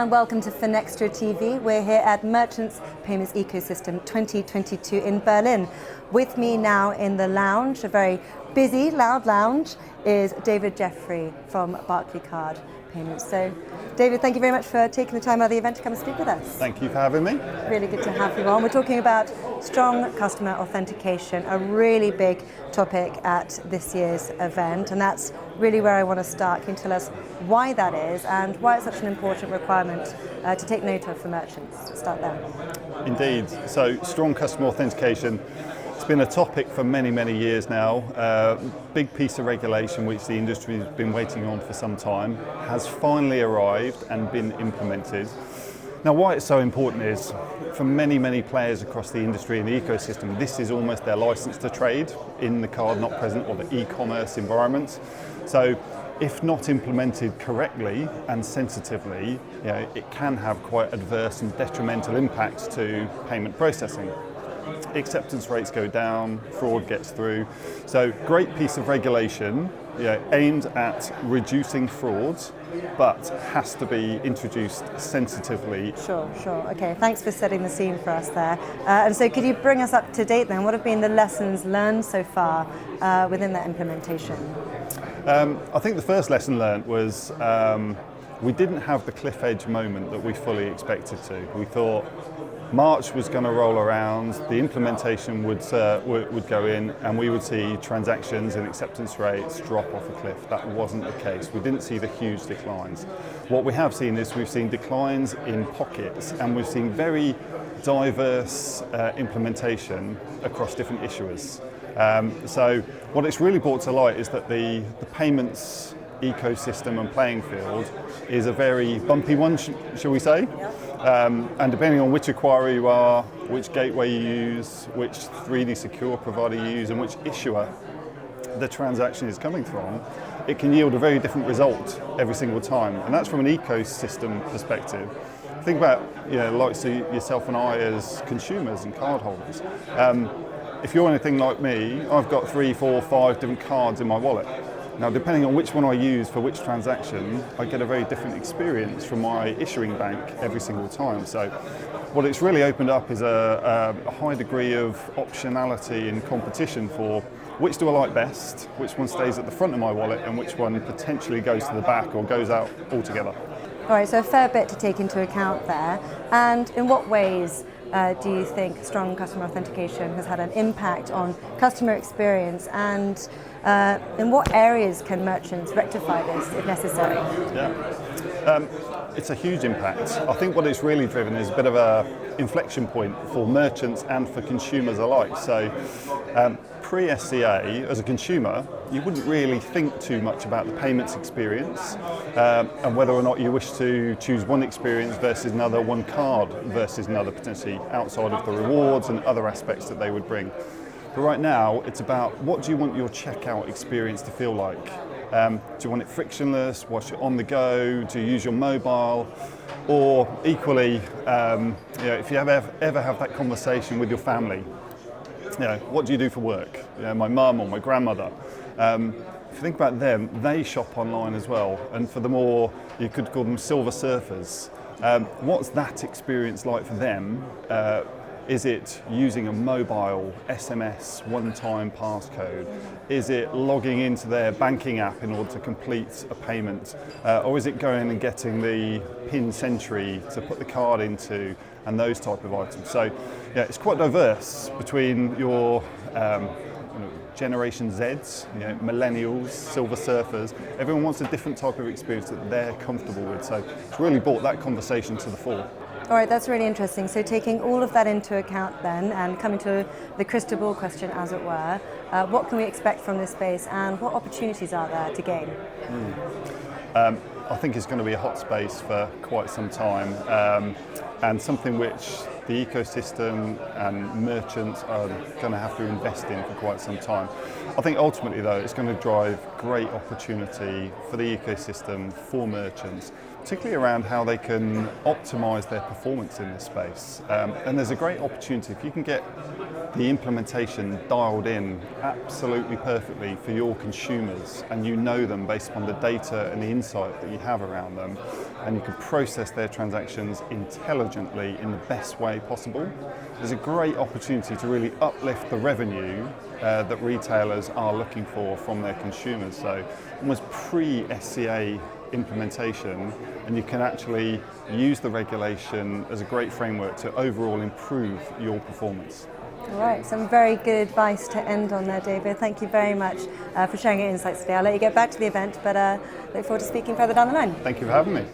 and welcome to Finextra TV. We're here at Merchants Payments Ecosystem 2022 in Berlin. With me now in the lounge, a very busy, loud lounge, is David Jeffrey from Barclaycard Payments. So, David, thank you very much for taking the time out of the event to come and speak with us. Thank you for having me. Really good to have you on. We're talking about strong customer authentication, a really big topic at this year's event, and that's really where I want to start. Can you tell us why that is and why it's such an important requirement to take note of for merchants? Start there. Indeed. So strong customer authentication, it's been a topic for many, many years now. Big piece of regulation which the industry has been waiting on for some time has finally arrived and been implemented. Now, why it's so important is for many, many players across the industry and the ecosystem, this is almost their license to trade in the card not present or the e-commerce environment. So if not implemented correctly and sensitively, it can have quite adverse and detrimental impacts to payment processing. Acceptance rates go down, fraud gets through. So great piece of regulation aimed at reducing fraud, but has to be introduced sensitively. Sure. Okay, thanks for setting the scene for us there. And so could you bring us up to date then? What have been the lessons learned so far within that implementation? I think the first lesson learned was we didn't have the cliff edge moment that we fully expected to. We thought March was going to roll around, the implementation would go in, and we would see transactions and acceptance rates drop off a cliff. That wasn't the case. We didn't see the huge declines. What we have seen is we've seen declines in pockets, and we've seen very diverse implementation across different issuers. So what it's really brought to light is that the payments ecosystem and playing field is a very bumpy one, shall we say? And depending on which acquirer you are, which gateway you use, which 3D secure provider you use, and which issuer the transaction is coming from, it can yield a very different result every single time. And that's from an ecosystem perspective. Think about, like yourself and I as consumers and card holders. If you're anything like me, I've got 3, 4, 5 different cards in my wallet. Now, depending on which one I use for which transaction, I get a very different experience from my issuing bank every single time. So what it's really opened up is a high degree of optionality and competition for which do I like best, which one stays at the front of my wallet, and which one potentially goes to the back or goes out altogether. All right, so a fair bit to take into account there. And in what ways do you think strong customer authentication has had an impact on customer experience, and in what areas can merchants rectify this if necessary? It's a huge impact. I think what it's really driven is a bit of a inflection point for merchants and for consumers alike. So pre-SCA, as a consumer, you wouldn't really think too much about the payments experience and whether or not you wish to choose one experience versus another, one card versus another, potentially outside of the rewards and other aspects that they would bring. But right now, it's about what do you want your checkout experience to feel like? Do you want it frictionless? Watch it on the go? Do you use your mobile? Or equally, if you ever have that conversation with your family, what do you do for work? My mum or my grandmother. If you think about them, they shop online as well. And for the more, you could call them silver surfers. What's that experience like for them? Is it using a mobile SMS one-time passcode? Is it logging into their banking app in order to complete a payment? Or is it going and getting the PIN century to put the card into and those type of items? So it's quite diverse between your Generation Zs, millennials, silver surfers. Everyone wants a different type of experience that they're comfortable with. So it's really brought that conversation to the fore. All right, that's really interesting. So taking all of that into account then, and coming to the crystal ball question, as it were, what can we expect from this space and what opportunities are there to gain? I think it's going to be a hot space for quite some time, and something which the ecosystem and merchants are going to have to invest in for quite some time. I think ultimately though, it's going to drive great opportunity for the ecosystem, for merchants, particularly around how they can optimise their performance in this space. And there's a great opportunity if you can get the implementation dialed in absolutely perfectly for your consumers, and you know them based upon the data and the insight that you have around them, and you can process their transactions intelligently in the best way possible. There's a great opportunity to really uplift the revenue that retailers are looking for from their consumers. So almost pre-SCA implementation, and you can actually use the regulation as a great framework to overall improve your performance. All right, some very good advice to end on there, David. Thank you very much for sharing your insights today. I'll let you get back to the event, but look forward to speaking further down the line. Thank you for having me.